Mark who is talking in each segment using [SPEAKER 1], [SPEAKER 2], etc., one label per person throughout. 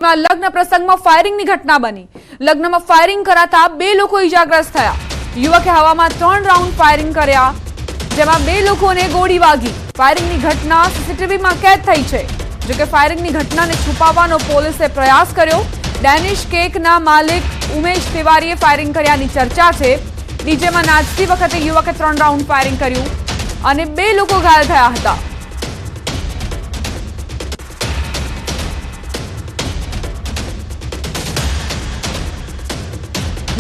[SPEAKER 1] લગ્ન પ્રસંગમાં ફાયરિંગની ઘટના બની। લગ્નમાં ફાયરિંગ કરાતા બે લોકો ઈજાગ્રસ્ત થયા। યુવકે હવામાં 3 રાઉન્ડ ફાયરિંગ કર્યા, જેમાં બે લોકોને ગોળી વાગી। ફાયરિંગની ઘટના સીસીટીવીમાં કેદ થઈ છે। જો કે ફાયરિંગની ઘટનાને છુપાવવાનો પોલીસે પ્રયાસ કર્યો। ડેનિશ કેકના માલિક ઉમેશ તિવારીએ ફાયરિંગ કર્યાની ચર્ચા છે। ડીજેમાં નાચતી વખતે યુવકે 3 રાઉન્ડ ફાયરિંગ કર્યું અને બે લોકો ઘાયલ થયા હતા।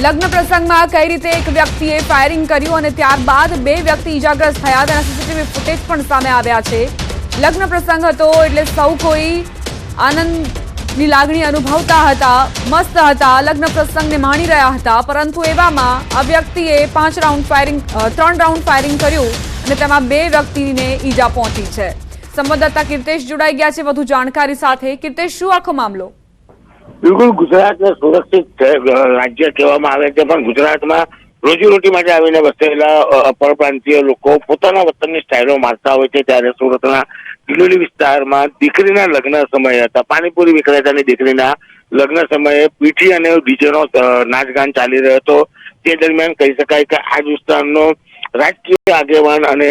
[SPEAKER 1] લગ્ન પ્રસંગમાં કઈ રીતે એક વ્યક્તિએ ફાયરિંગ કર્યું અને ત્યારબાદ બે વ્યક્તિ ઈજાગ્રસ્ત થયા તેના સીસીટીવી ફૂટેજ પણ સામે આવ્યા છે। લગ્ન પ્રસંગ હતો એટલે સૌ કોઈ આનંદની લાગણી અનુભવતા હતા, મસ્ત હતા, લગ્ન પ્રસંગને માણી રહ્યા હતા। પરંતુ એવામાં આ વ્યક્તિએ 3 રાઉન્ડ ફાયરિંગ કર્યું અને તેમાં બે વ્યક્તિને ઈજા પહોંચી છે। સંવાદદાતા કીર્તેશ જોડાઈ ગયા છે વધુ જાણકારી સાથે। કીર્તેશ, શું આખો મામલો?
[SPEAKER 2] બિલકુલ, ગુજરાતને સુરક્ષિત રાજ્ય કહેવામાં આવે છે, પણ ગુજરાતમાં રોજીરોટી માટે આવીને વસેલા પરપ્રાંતીય લોકો પોતાના વતનની સ્ટાઇલો મારતા હોય છે। ત્યારે સુરતના દિલોલી વિસ્તારમાં દીકરીના લગ્ન સમય હતા। પાણીપુરી વિક્રેતાની દીકરીના લગ્ન સમયે પીઠી અને ડીજેનો નાચગાન ચાલી રહ્યો હતો। તે દરમિયાન કહી શકાય કે આ વિસ્તારનો રાજકીય આગેવાન અને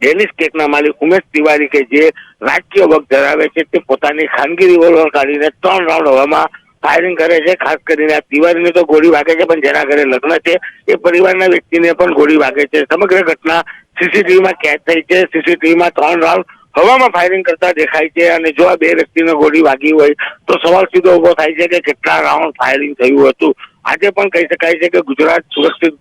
[SPEAKER 2] ડેનિશ કેકના માલિક ઉમેશ તિવારી કે જે રાજકીય વગ ધરાવે છે, તે પોતાની ખાનગી રિવોલ્વર કાઢીને 3 રાઉન્ડ હવામાં ફાયરિંગ કરે છે। ખાસ કરીને આ તિવારીને તો ગોળી વાગે છે, પણ જેના ઘરે લગ્ન છે એ પરિવારના વ્યક્તિને પણ ગોળી વાગે છે। સમગ્ર ઘટના સીસીટીવીમાં કેદ થઈ છે। સીસીટીવીમાં 3 રાઉન્ડ હવામાં ફાયરિંગ કરતા દેખાય છે અને જો આ બે વ્યક્તિને ગોળી વાગી હોય તો સવાલ સીધો ઉભો થાય છે કે કેટલા રાઉન્ડ ફાયરિંગ થયું હતું। આજે પણ કહી શકાય છે કે ગુજરાત સુરક્ષિત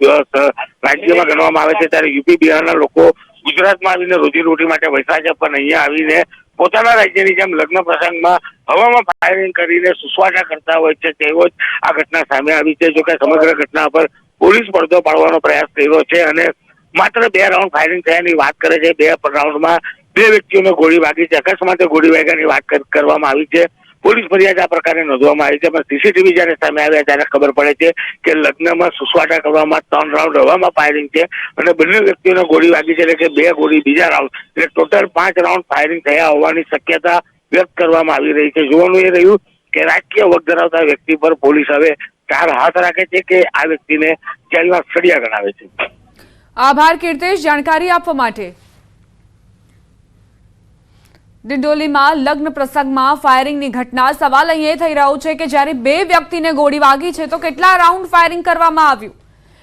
[SPEAKER 2] રાજ્યમાં ગણવામાં આવે છે, ત્યારે યુપી બિહારના લોકો ગુજરાતમાં આવીને રોજીરોટી માટે વસ્યા છે, પણ અહીંયા આવીને પોતાના રાજ્યની જેમ લગ્ન પ્રસંગમાં હવામાં ફાયરિંગ કરીને સુસવાટા કરતા હોય છે। તેવો જ આ ઘટના સામે આવી છે। જોકે સમગ્ર ઘટના પર પોલીસ પડદો પાડવાનો પ્રયાસ કર્યો છે અને માત્ર 2 રાઉન્ડ ફાયરિંગ થયાની વાત કરે છે। 2 રાઉન્ડમાં 2 વ્યક્તિઓને ગોળી વાગી છે। અકસ્માતે ગોળી વાગ્યાની વાત કરવામાં આવી છે। પોલીસ ફરિયાદ આ પ્રકારે નોંધવામાં આવી છે, પણ સીસીટીવી જયારે સામે આવ્યા ત્યારે ખબર પડે છે કે લગ્નમાં સુસવાટા કરવામાં 3 રાઉન્ડ હવામાં ફાયરિંગ છે અને બંને વ્યક્તિઓને ગોળી વાગી છે, એટલે કે 2 ગોળી બીજા રાઉન્ડ, એટલે ટોટલ 5 રાઉન્ડ ફાયરિંગ થયા હોવાની શક્યતા વ્યક્ત કરવામાં આવી રહી છે। જોવાનું એ રહ્યું કે રાજકીય વગ ધરાવતા વ્યક્તિ પર પોલીસ હવે 4 હાથ રાખે છે કે આ વ્યક્તિને જેલમાં સળિયા ગણાવે છે।
[SPEAKER 1] આભાર કીર્તેશ, જાણકારી આપવા માટે। ડિંડોલીમાં લગ્ન પ્રસંગમાં ફાયરિંગની ઘટના। સવાલ અહીં એ થઈ રહ્યો છે કે જ્યારે બે વ્યક્તિને ગોળી વાગી છે તો કેટલા રાઉન્ડ ફાયરિંગ કરવામાં આવ્યું?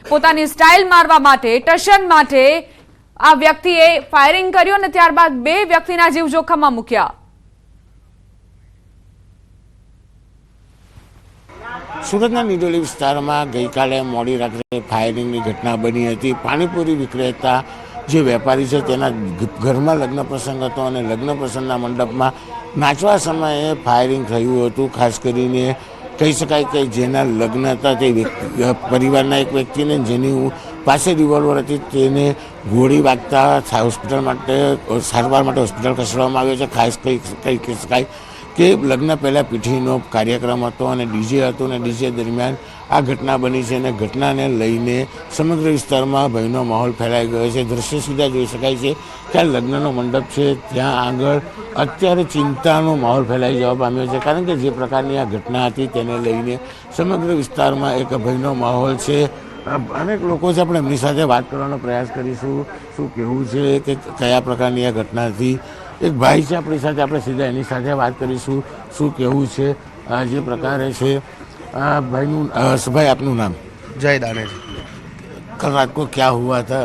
[SPEAKER 1] પોતાની સ્ટાઇલ મારવા માટે, ટશન માટે આ વ્યક્તિએ ફાયરિંગ કર્યું અને ત્યારબાદ બે વ્યક્તિના જીવ જોખમમાં મૂક્યા।
[SPEAKER 3] સુરતના નિડોલી વિસ્તારમાં ગઈકાલે મોડી રાત્રે ફાયરિંગની ઘટના બની હતી। પાણીપુરી વિક્રેતા જે વેપારી છે તેના ઘરમાં લગ્ન પ્રસંગ હતો અને લગ્ન પ્રસંગના મંડપમાં નાચવા સમયે ફાયરિંગ થયું હતું। ખાસ કરીને કહી શકાય કે જેના લગ્ન હતા તે પરિવારના એક વ્યક્તિને જેની પાસે રિવોલ્વર હતી તેને ગોળી વાગતા હોસ્પિટલ માટે સારવાર માટે હોસ્પિટલ ખસેડવામાં આવ્યો છે। ખાસ કહી શકાય કે લગ્ન પહેલાં પીઠીનો કાર્યક્રમ હતો અને ડીજે હતું અને ડીજે દરમિયાન આ ઘટના બની છે અને ઘટનાને લઈને સમગ્ર વિસ્તારમાં ભયનો માહોલ ફેલાઈ ગયો છે। દ્રશ્ય સીધા જોઈ શકાય છે કે આ લગ્નનો મંડપ છે ત્યાં આગળ અત્યારે ચિંતાનો માહોલ ફેલાઈ જવા પામ્યો છે, કારણ કે જે પ્રકારની આ ઘટના હતી તેને લઈને સમગ્ર વિસ્તારમાં એક ભયનો માહોલ છે। અનેક લોકો છે, આપણે એમની સાથે વાત કરવાનો પ્રયાસ કરીશું, શું કહેવું છે કે કયા પ્રકારની આ ઘટના હતી। એક ભાઈ છે આપણી સાથે, આપણે સીધા એની સાથે વાત કરીશું, શું કહેવું છે જે પ્રકારે છે। ભાઈનું ભાઈ આપનું નામ?
[SPEAKER 4] જય દાનેજ।
[SPEAKER 3] કલ રાત को क्या हुआ था?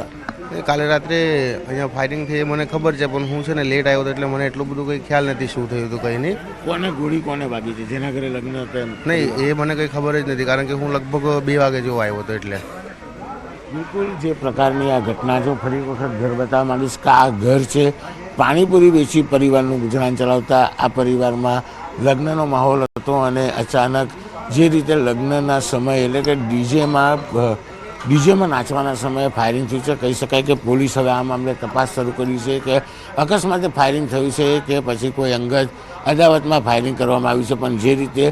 [SPEAKER 4] કાલે રાત્રે અહીંયા ફાયરિંગ થઈ મને ખબર છે, પણ હું છે ને લેટ આવ્યો હતો એટલે મને એટલું બધું કંઈ ખ્યાલ નથી શું થયું હતું કંઈ નહીં।
[SPEAKER 3] કોને ગોળી કોને વાગી છે? જેના ઘરે લગ્ન હતા
[SPEAKER 4] નહીં, એ મને કંઈ ખબર જ નથી, કારણ કે હું લગભગ 2 વાગે જેવો આવ્યો હતો એટલે।
[SPEAKER 3] બિલકુલ જે પ્રકારની આ ઘટના જો ફરી વખત ઘર બતાવવા માંગીશ કે આ ઘર છે પાણીપુરી વેચી પરિવારનું ગુજરાન ચલાવતા આ પરિવારમાં લગ્નનો માહોલ હતો અને અચાનક જે રીતે લગ્નના સમયે એટલે કે ડીજેમાં નાચવાના સમયે ફાયરિંગ થયું છે। કહી શકાય કે પોલીસ હવે આ મામલે તપાસ શરૂ કરી છે કે અકસ્માતે ફાયરિંગ થયું છે કે પછી કોઈ અંગત અદાવતમાં ફાયરિંગ કરવામાં આવ્યું છે, પણ જે રીતે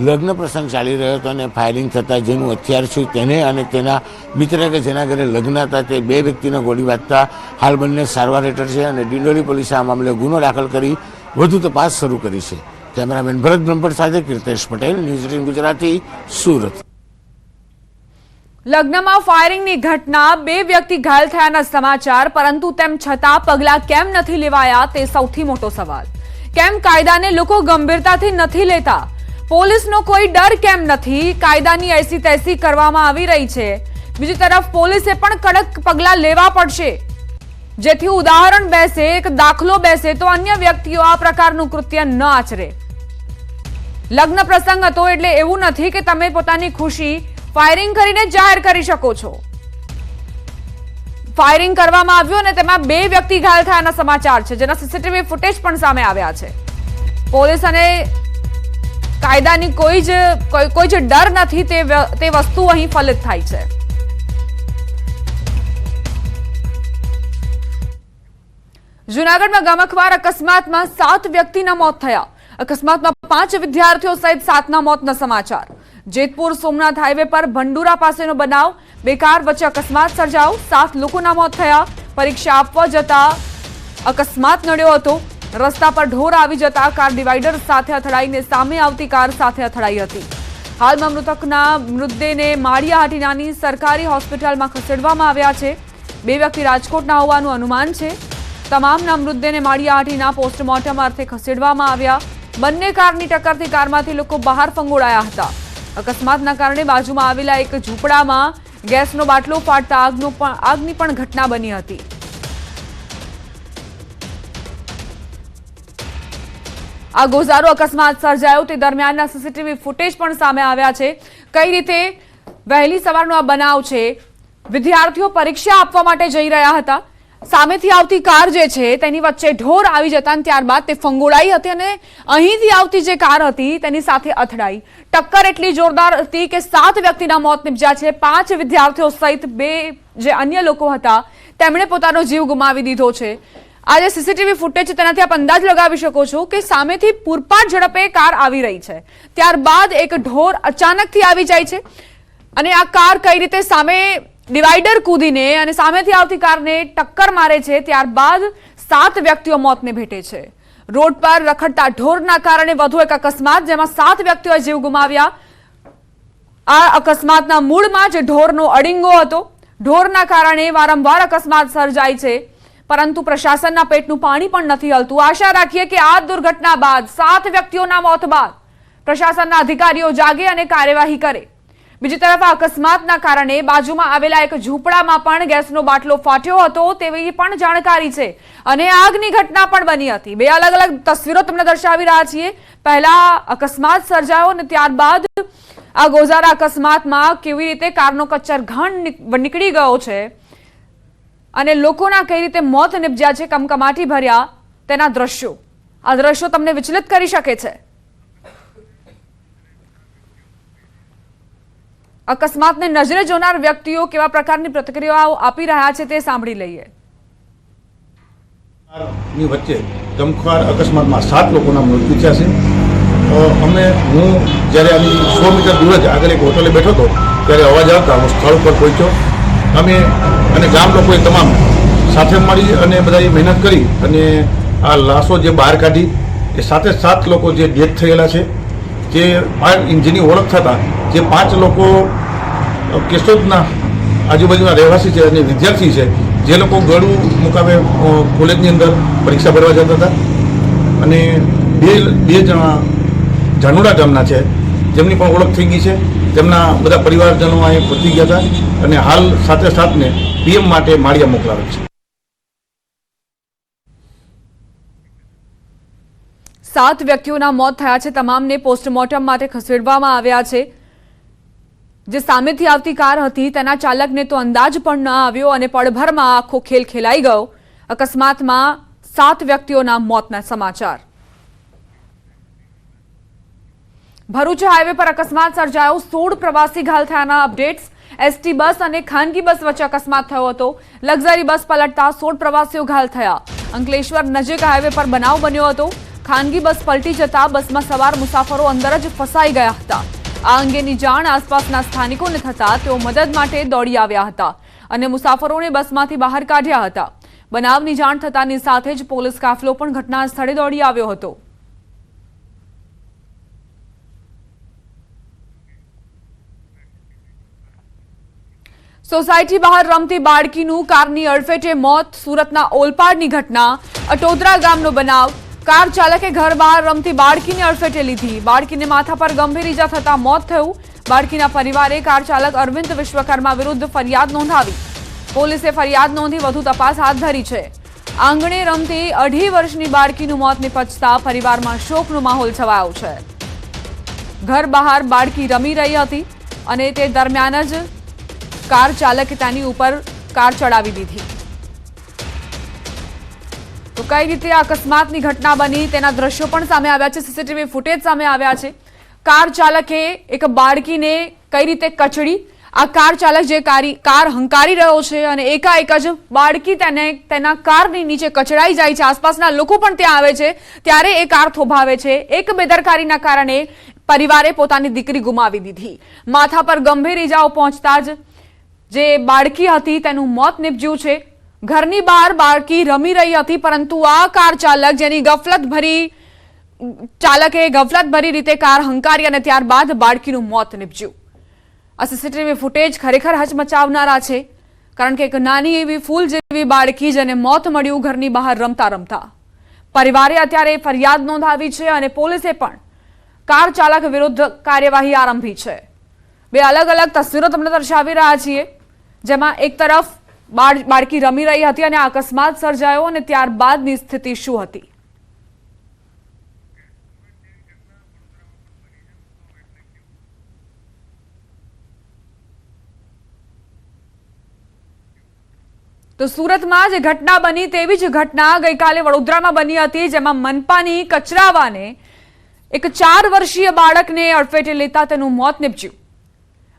[SPEAKER 3] લગ્ન પ્રસંગ ચાલી રહ્યો હતો અને ફાયરિંગ થતાં જેનું હથિયાર છે તેને અને તેના મિત્ર કે જેના ઘરે લગ્ન હતા તે બે વ્યક્તિને ગોળી વાગતા હાલ બંને સારવાર હેઠળ છે અને ડિંડોલી પોલીસે આ મામલે ગુનો દાખલ કરી વધુ તપાસ શરૂ કરી છે। કેમેરામેન ભરત બ્રહ્મભટ્ટ સાથે કીર્તેશ પટેલ, ન્યૂઝ 18 ગુજરાતી, સુરત।
[SPEAKER 1] લગ્નમાં ફાયરિંગની ઘટના, 2 વ્યક્તિ ઘાયલ થયાના સમાચાર, પરંતુ તેમ છતાં પગલાં કેમ નથી લેવાયા તે સૌથી મોટો સવાલ। કેમ કાયદાને લોકો ગંભીરતાથી નથી લેતા? પોલીસનો કોઈ ડર કેમ નથી? કાયદાની એસી તેસી કરવામાં આવી રહી છે। બીજી તરફ પોલીસે પણ કડક પગલાં લેવા પડશે, જેથી ઉદાહરણ બેસે, એક દાખલો બેસે તો અન્ય વ્યક્તિઓ આ પ્રકારનું કૃત્ય ન આચરે। લગ્ન પ્રસંગ હતો એટલે એવું નથી કે તમે પોતાની ખુશી ફાયરિંગ કરીને જાહેર કરી શકો છો। ફાયરિંગ કરવામાં આવ્યું અને તેમાં 2 વ્યક્તિ ઘાયલ થયાના સમાચાર છે, જેના સીસીટીવી ફૂટેજ પણ સામે આવ્યા છે। પોલીસ અને કાયદાની કોઈ જ ડર નથી તે વસ્તુ અહીં ફલિત થાય છે। જૂનાગઢમાં ગમખ્વાર અકસ્માતમાં 7 વ્યક્તિના મોત થયા। અકસ્માતમાં 5 વિદ્યાર્થીઓ સહિત 7ના મોતના સમાચાર। જેતપુર સોમનાથ હાઈવે પર ભંડુરા પાસેનો બનાવ, 2 કાર વચ્ચે અકસ્માત સર્જાયો, 7 લોકોના મોત થયા। પરીક્ષા આપવા જતા અકસ્માત નડ્યો હતો। રસ્તા પર ઢોર આવી જતા કાર ડિવાઈડર સાથે અથડાઈને સામે આવતી કાર સાથે અથડાઈ હતી। હાલમાં મૃતકના મૃતદેહને માળિયાહાટીનાની સરકારી હોસ્પિટલમાં ખસેડવામાં આવ્યા છે। 2 વ્યક્તિ રાજકોટના હોવાનું અનુમાન છે। તમામના મૃતદેહને માળિયાહાટીના પોસ્ટમોર્ટમ અર્થે ખસેડવામાં આવ્યા। બંને કારની ટક્કરથી કારમાંથી લોકો બહાર ફંગોળાયા હતા। અકસ્માતના કારણે બાજુમાં આવેલા એક ઝૂંપડામાં ગેસનો બાટલો ફાટતા આગની પણ ઘટના બની હતી। આ ગોઝારો અકસ્માત સર્જાયો તે દરમિયાનના સીસીટીવી ફૂટેજ પણ સામે આવ્યા છે। કઈ રીતે વહેલી સવારનો આ બનાવ છે। વિદ્યાર્થીઓ પરીક્ષા આપવા માટે જઈ રહ્યા હતા। સામેથી આવતી કાર જે છે તેની વચ્ચે ઢોર આવી જતા ત્યારબાદ તે ફંગોળાઈ હતી અને અહીંથી આવતી જે કાર હતી તેની સાથે અથડાઈ। ટક્કર એટલી જોરદાર હતી કે 7 વ્યક્તિના મોત નિપજ્યા છે। 5 વિદ્યાર્થીઓ સહિત 2 જે અન્ય લોકો હતા તેમણે પોતાનો જીવ ગુમાવી દીધો છે। આ જે સીસીટીવી ફૂટેજ છે તેનાથી આપ અંદાજ લગાવી શકો છો કે સામેથી પૂરપાટ ઝડપે કાર આવી રહી છે, ત્યારબાદ એક ઢોર અચાનકથી આવી જાય છે અને આ કાર કઈ રીતે સામે ડિવાઈડર કૂદીને અને સામેથી આવતી કારને ટક્કર મારે છે। ત્યારબાદ 7 વ્યક્તિઓ મોતને ભેટે છે। રોડ પર રખડતા ઢોરના કારણે વધુ એક અકસ્માત, જેમાં 7 વ્યક્તિઓએ જીવ ગુમાવ્યા। આ અકસ્માતના મૂળમાં જે ઢોરનો અડિંગો હતો, ઢોરના કારણે વારંવાર અકસ્માત સર્જાય છે, પરંતુ પ્રશાસનના પેટનું પાણી પણ નથી હલતું। આશા રાખીએ કે આ દુર્ઘટના બાદ, 7 વ્યક્તિઓના મોત બાદ પ્રશાસનના અધિકારીઓ જાગે અને કાર્યવાહી કરે। બીજી તરફ આ અકસ્માતના કારણે બાજુમાં આવેલા એક ઝૂંપડામાં પણ ગેસનો બાટલો ફાટ્યો હતો તેવી પણ જાણકારી છે અને આગની ઘટના પણ બની હતી। 2 અલગ અલગ તસવીરો તમને દર્શાવી રહ્યા છીએ। પહેલા અકસ્માત સર્જાયો અને ત્યારબાદ આ ગોઝારા અકસ્માતમાં કેવી રીતે કારનો કચ્ચરઘાણ નીકળી ગયો છે અને લોકોના કઈ રીતે મોત નિપજ્યા છે કમકમાટી ભર્યા તેના દ્રશ્યો। આ દ્રશ્યો તમને વિચલિત કરી શકે છે। અકસ્માતને નજરે જોનાર વ્યક્તિઓ કેવા પ્રકારની પ્રતિક્રિયાઓ આપી રહ્યા છે તે સાંભળી લઈએ।
[SPEAKER 5] ની વચ્ચે ગમખ્વાર અકસ્માતમાં 7 લોકોના મૃત્યુ થયા છે। હું જ્યારે આની 100 મીટર દૂર જ આગળ એક હોટલે બેઠો હતો ત્યારે અવાજ આવતા હું સ્થળ પર પહોંચ્યો। અમે અને ગામ લોકોએ તમામ સાથે મળી અને બધાએ મહેનત કરી અને આ લાશો જે બહાર કાઢી, એ 7 લોકો જે ડેથ થયેલા છે, જે જેની ઓળખ થતા જે 5 લોકો કેશોદના આજુબાજુના રહેવાસી છે અને વિદ્યાર્થી છે, જે લોકો ગળું મુકામે કોલેજની અંદર પરીક્ષા ભરવા જતા હતા, અને બે જણા જાનુડા ગામના છે જેમની પણ ઓળખ થઈ ગઈ છે। તેમના બધા પરિવારજનો અહીં પહોંચી ગયા હતા અને હાલ 7ને પીએમ માટે માળિયા મોકલાવેલ છે।
[SPEAKER 1] 7 વ્યક્તિઓના મોત થયા છે। તમામને પોસ્ટમોર્ટમ માટે ખસેડવામાં આવ્યા છે। જે સામેથી આવતી કાર હતી તેના ચાલકને તો અંદાજ પણ ન આવ્યો અને પળભરમાં આખો ખેલ ખેલાઈ ગયો। અકસ્માતમાં 7 વ્યક્તિઓના મોતના સમાચાર। ભરૂચ હાઈવે પર અકસ્માત સર્જાયો, 16 પ્રવાસી ઘાયલ થયાના અપડેટ્સ। એસટી બસ અને ખાનગી બસ વચ્ચે અકસ્માત થયો હતો। લક્ઝરી બસ પલટતા 16 પ્રવાસીઓ ઘાયલ થયા। અંકલેશ્વર નજીક હાઈવે પર બનાવ બન્યો હતો। ખાનગી બસ પલટી જતા બસમાં સવાર મુસાફરો અંદર જ ફસાઈ ગયા હતા। આ અંગેની જાણ આસપાસના સ્થાનિકોને થતા તેઓ મદદ માટે દોડી આવ્યા હતા અને મુસાફરોને બસમાંથી બહાર કાઢ્યા હતા। બનાવની જાણ થતાની સાથે જ પોલીસ કાફલો પણ ઘટના સ્થળે દોડી આવ્યો હતો। સોસાયટી બહાર રમતી બાળકીનું કારની અડફેટે મોત. સુરતના ઓલપાડની ઘટના. અટોદરા ગામનો બનાવ. કાર ચાલકે ઘર બહાર રમતી બાળકીને અડફેટે લીધી. બાળકીને માથા પર ગંભીર ઈજા થતા મોત થયું. બાળકીના પરિવારે કાર ચાલક અરવિંદ વિશ્વકર્મા વિરુદ્ધ ફરિયાદ નોંધાવી. પોલીસે ફરિયાદ નોંધી વધુ તપાસ હાથ ધરી છે. આંગણે રમતી 2.5 વર્ષની બાળકીનું મોત નિપજતા પરિવારમાં શોકનો માહોલ છવાયો છે. ઘર બહાર બાળકી રમી રહી હતી અને તે દરમિયાન જ કાર ચાલકે તેની ઉપર કાર ચડાવી દીધી. તો કઈ રીતે અકસ્માતની ઘટના બની તેના દ્રશ્યો પણ સામે આવ્યા છે. સીસીટીવી ફૂટેજ સામે આવ્યા છે. કાર ચાલકે એક બાળકીને કઈ રીતે કચડી. આ કાર ચાલક જે કાર હંકારી રહ્યો છે અને એકાએક જ બાળકી તેના કારની નીચે કચડાઈ જાય છે. આસપાસના લોકો પણ ત્યાં આવે છે ત્યારે એ કાર થોભાવે છે. એક બેદરકારીના કારણે પરિવારે પોતાની દીકરી ગુમાવી દીધી. માથા પર ગંભીર ઈજાઓ પહોંચતા જ જે બાળકી હતી તેનું મોત નિપજ્યું છે. ઘરની બહાર બાળકી રમી રહી હતી પરંતુ આ કાર ચાલક જેની ગફલતભરી રીતે કાર હંકારી અને ત્યારબાદ બાળકીનું મોત નિપજ્યું. આ સીસીટીવી ફૂટેજ ખરેખર હચમચાવનારા છે કારણ કે એક નાની એવી ફૂલ જેવી બાળકી જેને મોત મળ્યું ઘરની બહાર રમતા રમતા. પરિવારે અત્યારે ફરિયાદ નોંધાવી છે અને પોલીસે પણ કાર ચાલક વિરુદ્ધ કાર્યવાહી આરંભી છે. બે અલગ અલગ તસવીરો તમને દર્શાવી રહ્યા છીએ જેમાં એક તરફ બાળકી રમી રહી હતી અને અકસ્માત સર્જાયો અને ત્યારબાદની સ્થિતિ શું હતી. તો સુરતમાં જે ઘટના બની તેવી જ ઘટના ગઈકાલે વડોદરામાં બની હતી જેમાં મનપાની કચરાવાને એક 4 વર્ષીય બાળકને અડફેટે લેતા તેનું મોત નિપજ્યું.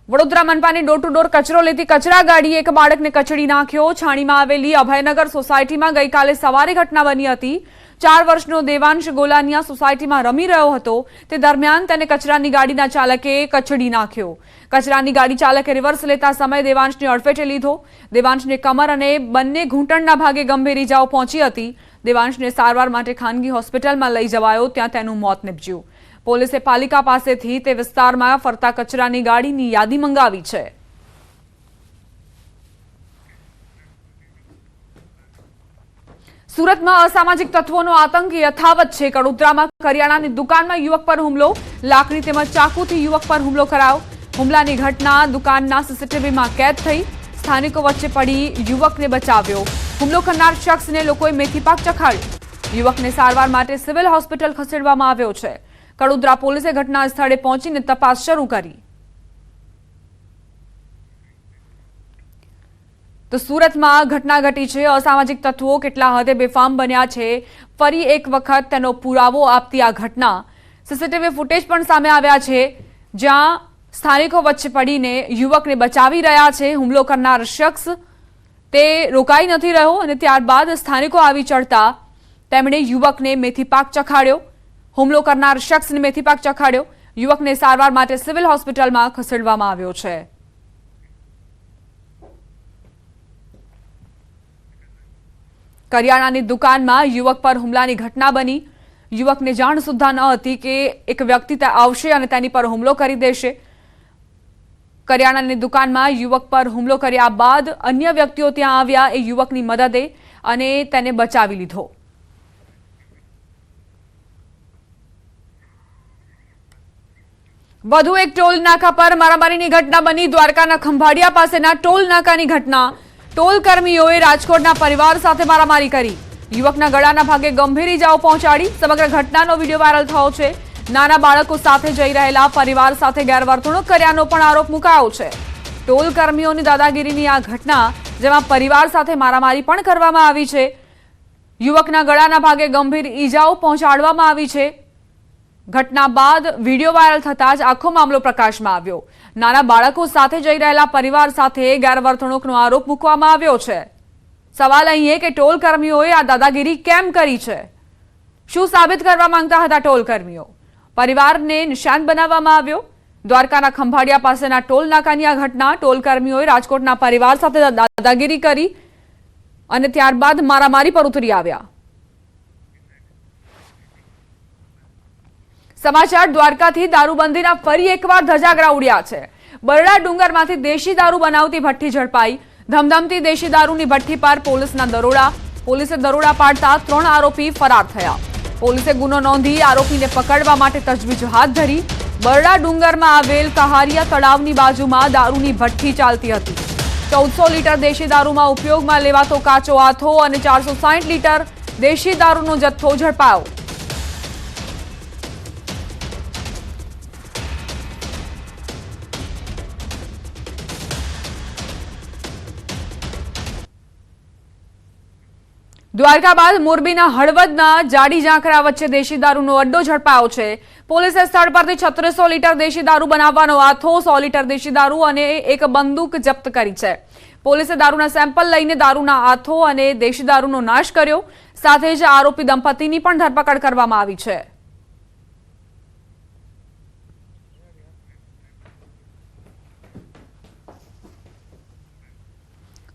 [SPEAKER 1] વડોદરા મનપાની ડોર ટુ ડોર કચરો લેતી કચરા ગાડીએ એક બાળકને કચડી નાખ્યો. છાણીમાં આવેલી અભયનગર સોસાયટીમાં ગઈકાલે સવારે ઘટના બની હતી. 4 વર્ષનો દેવાંશ ગોલાનિયા સોસાયટીમાં રમી રહ્યો હતો. તે દરમિયાન તેને કચરાની ગાડીના ચાલકે કચડી નાખ્યો. કચરાની ગાડી ચાલકે રિવર્સ લેતા સમયે દેવાંશને અડફેટે લીધો. દેવાંશને કમર અને બંને ઘૂંટણના ભાગે ગંભીર ઈજાઓ પહોંચી હતી. દેવાંશને સારવાર માટે ખાનગી હોસ્પિટલમાં લઈ જવાયો. ત્યાં તેનું મોત નિપજ્યું. પોલીસે પાલિકા પાસેથી તે વિસ્તારમાં ફરતા કચરાની ગાડીની યાદી મંગાવી છે. સુરતમાં અસામાજિક તત્વોનો આતંક યથાવત છે. વડોદરામાં કરિયાણાની દુકાનમાં યુવક પર હુમલો. લાકડી તેમજ ચાકુથી યુવક પર હુમલો કરાયો. હુમલાની ઘટના દુકાનના સીસીટીવીમાં કેદ થઈ. સ્થાનિકો વચ્ચે પડી યુવકને બચાવ્યો. હુમલો કરનાર શખ્સને લોકોએ મેથીપાક ચખાડ્યો. યુવકને સારવાર માટે સિવિલ હોસ્પિટલ ખસેડવામાં આવ્યો છે. વડોદરા પોલીસે ઘટના સ્થળે પહોંચીને તપાસ શરૂ કરી. તો સુરતમાં ઘટના ઘટી છે. અસામાજિક તત્વો કેટલા હદે બેફામ બન્યા છે ફરી એક વખત તેનો પુરાવો આપતી આ ઘટના. સીસીટીવી ફૂટેજ પણ સામે આવ્યા છે જ્યાં સ્થાનિકો વચ્ચે પડીને યુવકને બચાવી રહ્યા છે. હુમલો કરનાર શખ્સ તે રોકાઈ નથી રહ્યો અને ત્યારબાદ સ્થાનિકો આવી ચડતા તેમણે યુવકને મેથીપાક ચખાડ્યો. હુમલો કરનાર શખ્સને મેથીપાક ચખાડ્યો. યુવકને સારવાર માટે સિવિલ હોસ્પિટલમાં ખસેડવામાં આવ્યો છે. કરિયાણાની દુકાનમાં યુવક પર હુમલાની ઘટના બની. યુવકને જાણ સુદ્ધા ન હતી કે એક વ્યક્તિ આવશે અને તેની પર હુમલો કરી દેશે. કરિયાણાની દુકાનમાં યુવક પર હુમલો કર્યા બાદ અન્ય વ્યક્તિઓ ત્યાં આવ્યા એ યુવકની મદદે અને તેને બચાવી લીધો. વધુ એક ટોલ નાકા પર મારામારીની ઘટના બની. દ્વારકાના ખંભાળિયા પાસેના ટોલ નાકાની ઘટના. ટોલ કર્મીઓએ રાજકોટના પરિવાર સાથે મારામારી કરી. યુવકના ગળાના ભાગે ગંભીર ઈજાઓ પહોંચાડી. સમગ્ર ઘટનાનો વિડીયો વાયરલ થયો છે. નાના બાળકો સાથે જઈ રહેલા પરિવાર સાથે ગેરવર્તણૂક કર્યાનો પણ આરોપ મુકાયો છે. ટોલ કર્મીઓની દાદાગીરીની આ ઘટના જેમાં પરિવાર સાથે મારામારી પણ કરવામાં આવી છે. યુવકના ગળાના ભાગે ગંભીર ઈજાઓ પહોંચાડવામાં આવી છે. ઘટના બાદ વિડીયો વાયરલ થતાં જ આખો મામલો પ્રકાશમાં આવ્યો. નાના બાળકો સાથે જઈ રહેલા પરિવાર સાથે ગેરવર્તણૂકનો આરોપ મૂકવામાં આવ્યો છે. સવાલ અહીં કે ટોલ કર્મીઓએ આ દાદાગીરી કેમ કરી છે? શું સાબિત કરવા માંગતા હતા ટોલ કર્મીઓ? પરિવારને નિશાન બનાવવામાં આવ્યો. દ્વારકાના ખંભાળિયા પાસેના ટોલ નાકાની આ ઘટના. ટોલ કર્મીઓએ રાજકોટના પરિવાર સાથે દાદાગીરી કરી અને ત્યારબાદ મારામારી પર ઉતરી આવ્યા. સમાચાર દ્વારકાથી દારૂબંધીના ફરી એકવાર ધજાગરા ઉડ્યા છે. બરડા ડુંગરમાંથી દેશી દારૂ બનાવતી ભઠ્ઠી ઝડપાઈ। ધમધમતી દેશી દારૂની ભઠ્ઠી પર પોલીસના દરોડા। પોલીસે દરોડા પાડતા 3 આરોપી ફરાર થયા। પોલીસે ગુનો નોંધી આરોપીને પકડવા માટે તજવીજ હાથ ધરી। બરડા ડુંગરમાં આવેલ કહારિયા તળાવની બાજુમાં દારૂની ભઠ્ઠી ચાલતી હતી। 1400 લીટર દેશી દારૂમાં ઉપયોગમાં લેવાતો કાચો આથો અને 460 લીટર દેશી દારૂનો જથ્થો ઝડપાયો। દ્વારકા બાદ મોરબીના હળવદના જાડી ઝાંખરા વચ્ચે દેશી દારૂનો અડ્ડો ઝડપાયો છે। પોલીસે સ્થળ પરથી 3600 લીટર દેશી દારૂ બનાવવાનો આથો, 100 લીટર દેશી દારૂ અને એક બંદૂક જપ્ત કરી છે। પોલીસે દારૂના સેમ્પલ લઈને દારૂના આથો અને દેશી દારૂનો નાશ કર્યો। સાથે જ આરોપી દંપતીની પણ ધરપકડ કરવામાં આવી છે।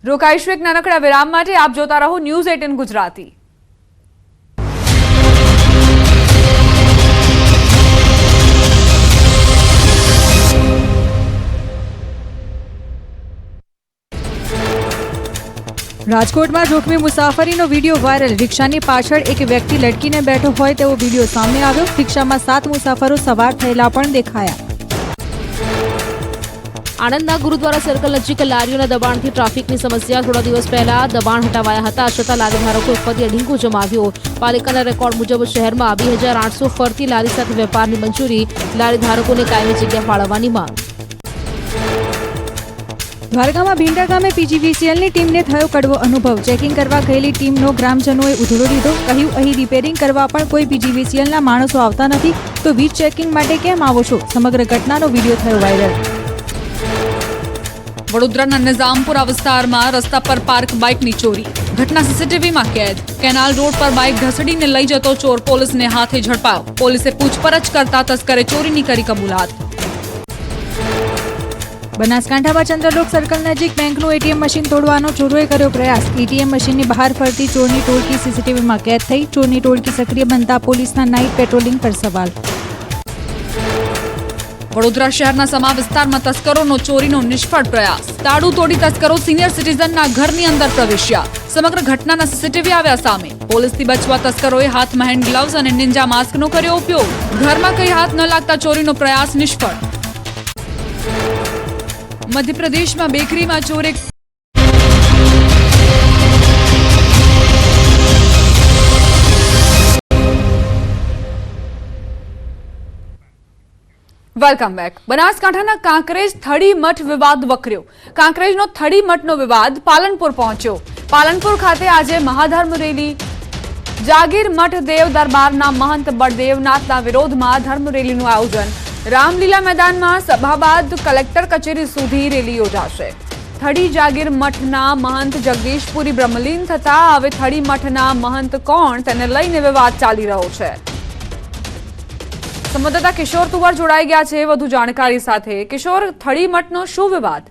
[SPEAKER 1] રોકાઈશું એક નાનકડા વિરામ માટે। આપ જોતા રહો ન્યૂઝ 18 ગુજરાતી।
[SPEAKER 6] રાજકોટમાં જોખમી મુસાફરીનો વિડીયો વાયરલ। રિક્ષાની પાછળ એક વ્યક્તિ લટકીને બેઠો હોય તેવો વિડીયો સામે આવ્યો। રિક્ષામાં 7 મુસાફરો સવાર થયેલા પણ દેખાયા।
[SPEAKER 7] આણંદના ગુરુદ્વારા સર્કલ નજીક લારીઓના દબાણથી ટ્રાફિકની સમસ્યા। થોડા દિવસ પહેલા દબાણ હટાવાયા હતા, છતાં લારી ધારકો ફરી ઢીંગો જમાવ્યો। પાલિકાના રેકોર્ડ મુજબ શહેરમાં 2800 ફરતી લારી સાથે વેપારની મંજૂરી। લારી ધારકોને કાયમી જગ્યા ફાળવવાની માંગ।
[SPEAKER 6] દ્વારકામાં ભીંડા ગામે પીજીવીસીએલની ટીમને થયો કડવો અનુભવ। ચેકિંગ કરવા ગયેલી ટીમનો ગ્રામજનોએ ઉધડો લીધો। કહ્યું, અહીં રિપેરિંગ કરવા પણ કોઈ પીજીવીસીએલના માણસો આવતા નથી, તો વીજ ચેકિંગ માટે કેમ આવો છો? સમગ્ર ઘટનાનો વિડીયો થયો વાયરલ।
[SPEAKER 1] વડોદરાના નિઝામપુરા વિસ્તારમાં રસ્તા પર પાર્ક બાઇકની ચોરી। ઘટના સીસીટીવીમાં કેદ। કેનાલ રોડ પર બાઇક ઢસડીને લઈ જતો ચોર પોલીસને હાથે ઝડપાયો। પોલીસે પૂછપરછ કરતા તસ્કરે ચોરીની કરી કબૂલાત।
[SPEAKER 6] બનાસકાંઠામાં ચંદ્રલોક સર્કલ નજીક બેંકનું એટીએમ મશીન તોડવાનો ચોરોએ કર્યો પ્રયાસ। એટીએમ મશીનની બહાર ફરતી ચોરની ટોળકી સીસીટીવીમાં કેદ થઈ। ચોરની ટોળકી સક્રિય બનતા પોલીસના નાઇટ પેટ્રોલિંગ પર સવાલ।
[SPEAKER 1] વડોદરા શહેરના સમા વિસ્તારમાં તસ્કરોનો ચોરીનો નિષ્ફળ પ્રયાસ। તાળું તોડી તસ્કરો સિનિયર સિટીઝનના ઘરની અંદર પ્રવેશ્યા। સમગ્ર ઘટનાના સીસીટીવી આવ્યા સામે। પોલીસથી બચવા તસ્કરોએ હાથમાં હેન્ડ ગ્લવ્સ અને નિંજા માસ્કનો કર્યો ઉપયોગ। ઘરમાં કઈ હાથ ન લાગતા ચોરીનો પ્રયાસ નિષ્ફળ। મધ્યપ્રદેશમાં બેકરીમાં ચોરે વેલકમ બેક। બનાસકાંઠાના કાંકરેજ થડી મઠ વિવાદ વકર્યો। કાંકરેજનો થડી મઠનો વિવાદ પાલનપુર પહોંચ્યો। પાલનપુર ખાતે આજે મહાધર્મ રેલી। જાગીર મઠ દેવ દરબારના મહંત બળદેવનાથના વિરોધમાં ધર્મ રેલીનું આયોજન। રામલીલા મેદાનમાં સભા બાદ કલેક્ટર કચેરી સુધી રેલી યોજાશે। થડી જાગીર મઠના મહંત જગદીશપુરી બ્રહ્મલીન થતા હવે થડી મઠના મહંત કોણ તેને લઈને વિવાદ ચાલી રહ્યો છે। સંવાદદાતા કિશોર તુવર જોડાઈ ગયા છે વધુ જાણકારી સાથે। કિશોર, થડી મઠનો શું વિવાદ?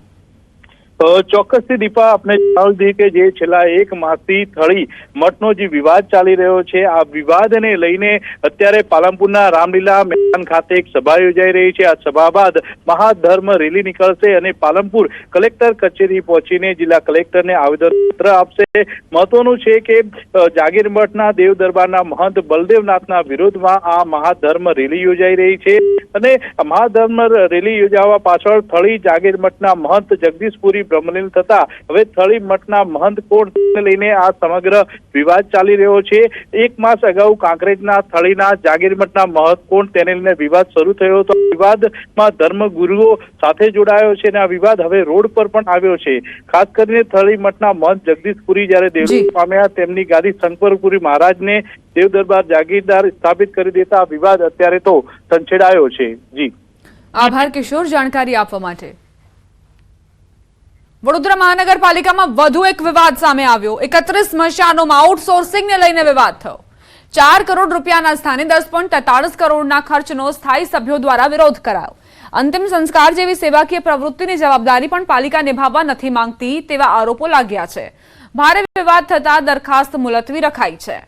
[SPEAKER 8] ચોક્કસથી દીપા, આપણે જણાવી દઈએ કે જે છેલ્લા 1 માસથી થળી મઠનો જે વિવાદ ચાલી રહ્યો છે, આ વિવાદને લઈને અત્યારે પાલનપુરના રામલીલા મેદાન ખાતે એક સભા યોજાઈ રહી છે। આ સભા બાદ મહાધર્મ રેલી નીકળશે અને પાલનપુર કલેક્ટર કચેરી પહોંચીને જિલ્લા કલેક્ટરને આવેદનપત્ર આપશે। મહત્વનું છે કે જાગીર મઠના દેવ દરબારના મહંત બલદેવનાથના વિરોધમાં આ મહાધર્મ રેલી યોજાઈ રહી છે અને મહાધર્મ રેલી યોજાવા પાછળ થળી જાગીર મઠના મહંત જગદીશપુરી બ્રહ્મલીન થતા હવે થળી મઠના મહંત કોણ લઈને આ સમગ્ર વિવાદ ચાલી રહ્યો છે। 1 માસ અગાઉ કાંકરેજના થળીના જાગીર મઠના મહંત કોણ તેને લઈને વિવાદ શરૂ થયો હતો। વિવાદમાં ધર્મગુરુઓ સાથે જોડાયો છે અને આ વિવાદ હવે રોડ પર પણ આવ્યો છે। ખાસ કરીને થળી મઠના મહંત જગદીશપુરી જ્યારે દેવલોક પામ્યા, તેમની ગાદી શંકરપુરી મહારાજને દેવ દરબાર જાગીરદાર સ્થાપિત કરી દેતા આ વિવાદ અત્યારે તો સંછેડાયો છે। જી
[SPEAKER 1] આભાર કિશોર જાણકારી આપવા માટે। વડોદરા મહાનગરપાલિકામાં વધુ એક વિવાદ સામે આવ્યો। 31 સ્મશાનોમાં આઉટસોર્સિંગને લઈને વિવાદ થયો। 4 કરોડ રૂપિયાના સ્થાને 10.43 કરોડના ખર્ચનો સ્થાયી સભ્યો દ્વારા વિરોધ કરાયો। અંતિમ સંસ્કાર જેવી સેવાકીય પ્રવૃત્તિની જવાબદારી પણ પાલિકા નિભાવવા નથી માંગતી તેવા આરોપો લાગ્યા છે। ભારે વિવાદ થતા દરખાસ્ત મુલતવી રખાઈ છે।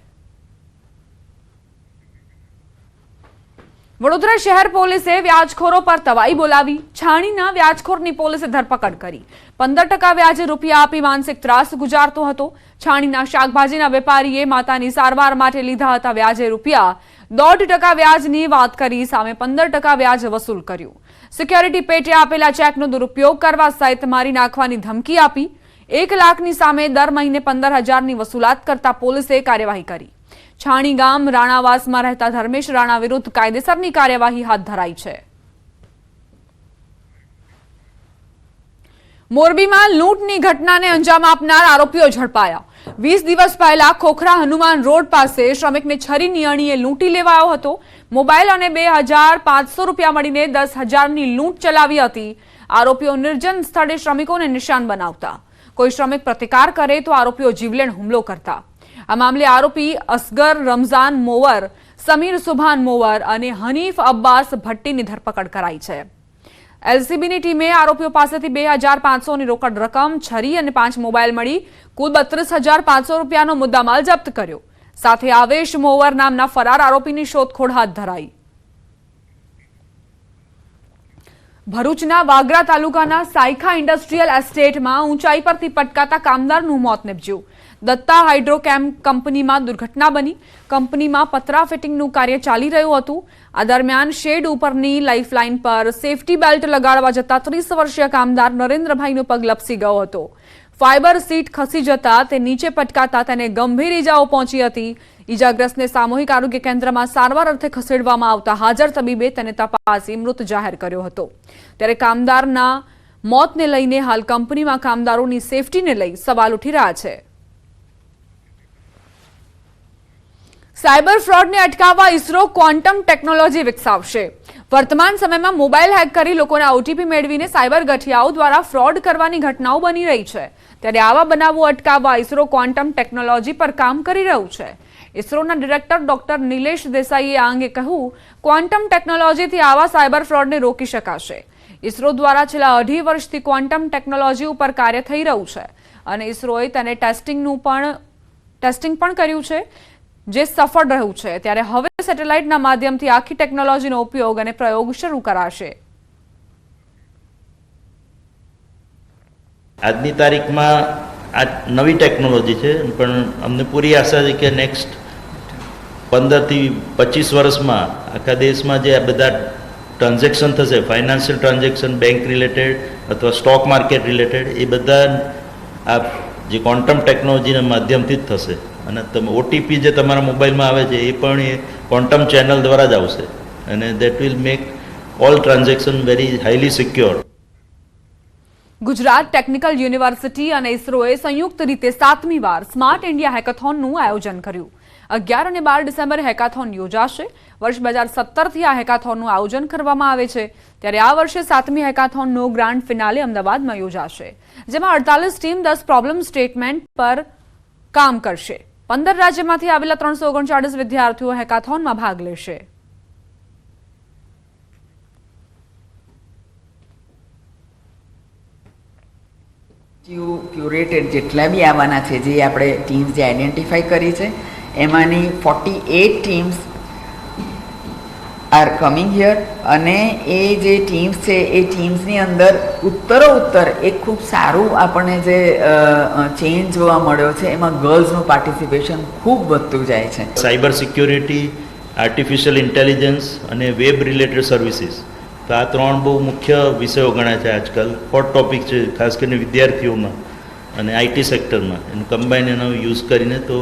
[SPEAKER 1] વડોદરા શહેર પોલીસે વ્યાજખોરો પર તવાઈ બોલાવી. છાણીના વ્યાજખોરની પોલીસે ધરપકડ કરી. 15% વ્યાજે રૂપિયા આપી માનસિક ત્રાસ ગુજારતો હતો. છાણીના શાકભાજીના વેપારીએ માતાની સારવાર માટે લીધા હતા વ્યાજે રૂપિયા. 1.5% વ્યાજની વાત કરી સામે 15% વ્યાજ વસૂલ કર્યું. સિક્યોરિટી પેટે આપેલા ચેકનો દુરુપયોગ કરવા સહિત મારી નાખવાની ધમકી આપી. 1 લાખની સામે દર મહિને 15,000ની વસૂલાત કરતા પોલીસે કાર્યવાહી કરી. છાણી ગામ રાણાવાસમાં રહેતા ધર્મેશ રાણા વિરુદ્ધ કાયદેસરની કાર્યવાહી હાથ ધરાઈ છે. મોરબીમાં લૂંટની ઘટનાને અંજામ આપનાર આરોપીઓ ઝડપાયા. 20 દિવસ પહેલા ખોખરા હનુમાન રોડ પાસે શ્રમિકને છરીની અણીએ લૂંટી લેવાયો હતો. મોબાઈલ અને 2,500 રૂપિયા મળીને 10,000ની લૂંટ ચલાવી હતી. આરોપીઓ નિર્જન સ્થળે શ્રમિકોને નિશાન બનાવતા. કોઈ શ્રમિક પ્રતિકાર કરે તો આરોપીઓ જીવલેણ હુમલો કરતા. આ મામલે આરોપી અસગર રમઝાન મોવર, સમીર સુભાન મોવર અને હનીફ અબ્બાસ ભટ્ટીની ધરપકડ કરાઈ છે. એલસીબીની ટીમે આરોપીઓ પાસેથી 2,500ની રોકડ રકમ, છરી અને 5 મોબાઈલ મળી કુલ 32,500 રૂપિયાનો મુદ્દામાલ જપ્ત કર્યો. સાથે આવેશ મોવર નામના ફરાર આરોપીની શોધખોળ હાથ ધરાઈ. ભરૂચના વાગરા તાલુકાના સાયખા ઇન્ડસ્ટ્રીયલ એસ્ટેટમાં ઊંચાઈ પરથી પટકાતા કામદારનું મોત નીપજ્યું. દત્તા હાઇડ્રોકેમ કંપનીમાં દુર્ઘટના બની. કંપનીમાં પતરા ફિટિંગનું કાર્ય ચાલી રહ્યું હતું. આ દરમિયાન શેડ ઉપરની લાઇફલાઇન પર સેફટી બેલ્ટ લગાડવા જતા 30 વર્ષીય કામદાર નરેન્દ્રભાઈનો પગ લપસી ગયો હતો. ફાઇબર સીટ ખસી જતા તે નીચે પટકાતા તેને ગંભીર ઈજાઓ પહોંચી હતી. ઈજાગ્રસ્તને સામૂહિક આરોગ્ય કેન્દ્રમાં સારવાર અર્થે ખસેડવામાં આવતા હાજર તબીબે તેને તપાસી મૃત જાહેર કર્યો હતો. ત્યારે કામદારના મોતને લઈને હાલ કંપનીમાં કામદારોની સેફટીને લઈ સવાલ ઉઠી રહ્યા છે. સાયબર ફ્રોડને અટકાવવા ઇસરો ક્વોન્ટમ ટેકનોલોજી વિકસાવશે. વર્તમાન સમયમાં મોબાઈલ હેક કરી લોકોના ઓટીપી મેળવીને સાયબર ગઠિયાઓ દ્વારા ફ્રોડ કરવાની ઘટનાઓ બની રહી છે. ત્યારે આવા બનાવો અટકાવવા ઇસરો ક્વોન્ટમ ટેકનોલોજી પર કામ કરી રહ્યું છે. ઇસરોના ડિરેક્ટર ડોક્ટર નિલેશ દેસાઈએ આ અંગે કહ્યું, ક્વોન્ટમ ટેકનોલોજીથી આવા સાયબર ફ્રોડને રોકી શકાશે. ઇસરો દ્વારા છેલ્લા 2.5 વર્ષથી ક્વોન્ટમ ટેકનોલોજી ઉપર કાર્ય થઈ રહ્યું છે અને ઇસરોએ તેને ટેસ્ટિંગ પણ કર્યું છે, જે સફળ રહ્યું છે. ત્યારે હવે સેટેલાઇટના માધ્યમથી આખી ટેકનોલોજીનો ઉપયોગ અને પ્રયોગ શરૂ કરાશે.
[SPEAKER 9] આજની તારીખમાં આ નવી ટેકનોલોજી છે, પણ અમને પૂરી આશા છે કે નેક્સ્ટ 15 થી 25 વર્ષમાં આખા દેશમાં જે આ બધા ટ્રાન્ઝેક્શન થશે, ફાઇનાન્શિયલ ટ્રાન્ઝેક્શન, બેંક રિલેટેડ અથવા સ્ટોક માર્કેટ રિલેટેડ, એ બધા આ જે ક્વોન્ટમ ટેકનોલોજીના માધ્યમથી જ થશે. અને તમે ઓટીપી જે તમારા મોબાઈલમાં આવે છે એ પણ એ ક્વોન્ટમ ચેનલ દ્વારા જ આવશે અને that will make all transaction very highly secure.
[SPEAKER 1] Gujarat technical university અને ઇસરોએ સંયુક્ત રીતે 7મી વાર સ્માર્ટ ઇન્ડિયા હેકાથોનનું આયોજન કર્યું. 11 અને 12 ડિસેમ્બરે હેકાથોન યોજાશે. વર્ષ 2017થી આ હેકાથોનનું આયોજન કરવામાં આવે છે. ત્યારે આ વર્ષે 7મી હેકાથોનનો ગ્રાન્ડ ફિનાલે અમદાવાદમાં યોજાશે, જેમાં 48 ટીમ 10 પ્રોબ્લેમ સ્ટેટમેન્ટ પર કામ કરશે. 15 રાજ્યમાંથી આવેલા 339 વિદ્યાર્થીઓ હેકાથોનમાં ભાગ લેશે.
[SPEAKER 10] ક્યુરેટેડ જેટલા બી આવવાના છે, જે આપણે ટીમ્સ જે આઈડેન્ટિફાઈ કરી છે, એમાંની 48 ટીમ્સ આર કમિંગ હિયર. અને એ જે ટીમ્સ છે એ ટીમ્સની અંદર ઉત્તરોત્તર એક ખૂબ સારું આપણને જે ચેન્જ જોવા મળ્યો છે, એમાં ગર્લ્સનું પાર્ટિસિપેશન ખૂબ વધતું જાય છે.
[SPEAKER 9] સાયબર સિક્યોરિટી, આર્ટિફિશિયલ ઇન્ટેલિજન્સ અને વેબ રિલેટેડ સર્વિસીસ, તો આ 3 બહુ મુખ્ય વિષયો ગણાય છે આજકાલ. હોટ ટોપિક છે ખાસ કરીને વિદ્યાર્થીઓમાં અને આઈટી સેક્ટરમાં. એનું કમ્બાઈન એનો યુઝ કરીને તો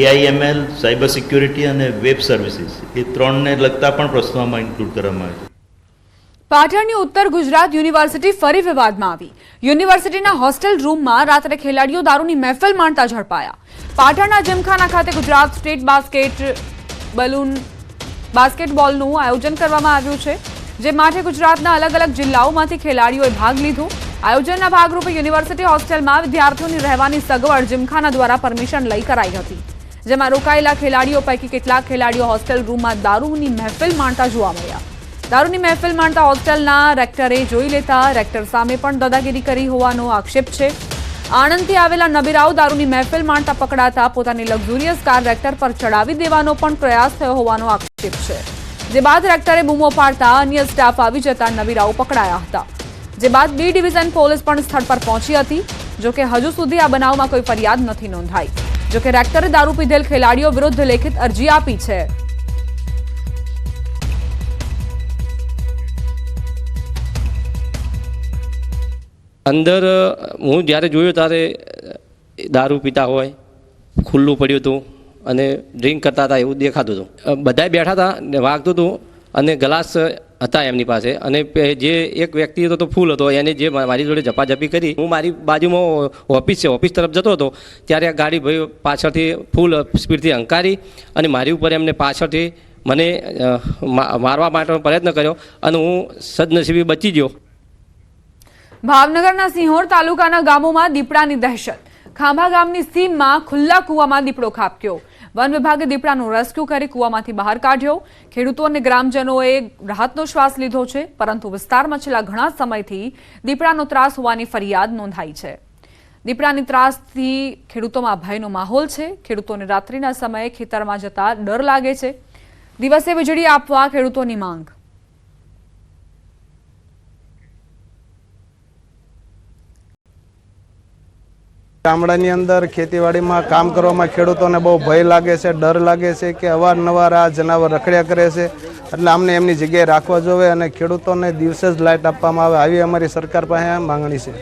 [SPEAKER 9] AIML, સાયબર સિક્યોરિટી અને વેબ સર્વિસીસ, એ 3ને લગતા પણ પ્રશ્નોમાં ઇન્ક્લુડ કરવામાં આવે છે.
[SPEAKER 1] પાટણની ઉત્તર ગુજરાત યુનિવર્સિટી ફરી વિવાદમાં આવી. યુનિવર્સિટીના હોસ્ટેલ રૂમમાં રાત્રે ખેલાડીઓ દારૂની મહેફિલ માણતા ઝડપાયા. પાટણના જીમખાના ખાતે ગુજરાત સ્ટેટ બાસ્કેટબોલનું આયોજન કરવામાં આવ્યું છે, જે માટે ગુજરાતના અલગ અલગ જિલ્લાઓમાંથી ખેલાડીઓએ ભાગ લીધો. આયોજનના ભાગરૂપે યુનિવર્સિટી હોસ્ટેલમાં વિદ્યાર્થીઓની રહેવાની સગવડ જીમખાના દ્વારા પરમિશન લઈ કરાઈ હતી, જેમાં રોકાયેલા ખેલાડીઓ પૈકી કેટલાક ખેલાડીઓ હોસ્ટેલ રૂમમાં દારૂની મહેફિલ માણતા જોવા મળ્યા. દારૂની મહેફિલ માણતા હોસ્ટેલના રેક્ટરે જોઈ લેતા રેક્ટર સામે પણ દાદાગીરી કરી હોવાનો આક્ષેપ છે. આણંદથી આવેલા નબીરાઓ દારૂની મહેફિલ માણતા પકડાતા પોતાની લક્ઝુરિયસ કાર રેક્ટર પર ચડાવી દેવાનો પણ પ્રયાસ થયો હોવાનો આક્ષેપ છે. જે બાદ રેક્ટરે બૂમો પાડતા અન્ય સ્ટાફ આવી જતા નવીરાઓ પકડાયા હતા, જે બાદ બી ડિવિઝન પોલીસ પણ સ્થળ પર પહોંચી હતી. જોકે હજુ સુધી આ બનાવમાં કોઈ ફરિયાદ નથી નોંધાઈ. જોકે રેક્ટરે દારૂ પીધેલ ખેલાડીઓ વિરુદ્ધ લેખિત અરજી આપી છે.
[SPEAKER 11] અંદર હું જ્યારે જોયું ત્યારે દારૂ પીતા હોય, ખુલ્લું પડ્યું હતું અને ડ્રિંક કરતા હતા એવું દેખાતું હતું. બધાય બેઠા હતા ને વાગતું હતું અને ગ્લાસ હતા એમની પાસે અને જે એક વ્યક્તિ હતો તો ફૂલ હતો, એને જે મારી જોડે ઝપાઝપી કરી. હું મારી બાજુમાં ઓફિસ છે, ઓફિસ તરફ જતો હતો ત્યારે આ ગાડી ભાઈ પાછળથી ફૂલ સ્પીડથી હંકારી અને મારી ઉપર એમને પાછળથી મને મારવા માટેનો પ્રયત્ન કર્યો અને હું સદનસીબે બચી ગયો.
[SPEAKER 1] ભાવનગરના સિંહોર તાલુકાના ગામોમાં દીપડાની દહેશત. ખાંભા ગામની સીમમાં ખુલ્લા કૂવામાં દીપડો ખાબક્યો. વન વિભાગે દીપડાનું રેસ્ક્યુ કરી કૂવામાંથી બહાર કાઢ્યો. ખેડૂતો અને ગ્રામજનોએ રાહતનો શ્વાસ લીધો છે, પરંતુ વિસ્તારમાં છેલ્લા ઘણા સમયથી દીપડાનો ત્રાસ હોવાની ફરિયાદ નોંધાઈ છે. દીપડાની ત્રાસથી ખેડૂતોમાં ભયનો માહોલ છે. ખેડૂતોને રાત્રિના સમયે ખેતરમાં જતા ડર લાગે છે. દિવસે વીજળી આપવા ખેડૂતોની માંગ.
[SPEAKER 12] ગામડાની અંદર ખેતીવાડીમાં કામ કરવામાં ખેડૂતોને બહુ ભય લાગે છે, ડર લાગે છે કે અવારનવાર આ જનાવર રખડ્યા કરે છે, એટલે અમને એમની જગ્યાએ રાખવા જોઈએ અને ખેડૂતોને દિવસે જ લાઇટ આપવામાં આવે, આવી અમારી સરકાર પાસે માંગણી છે.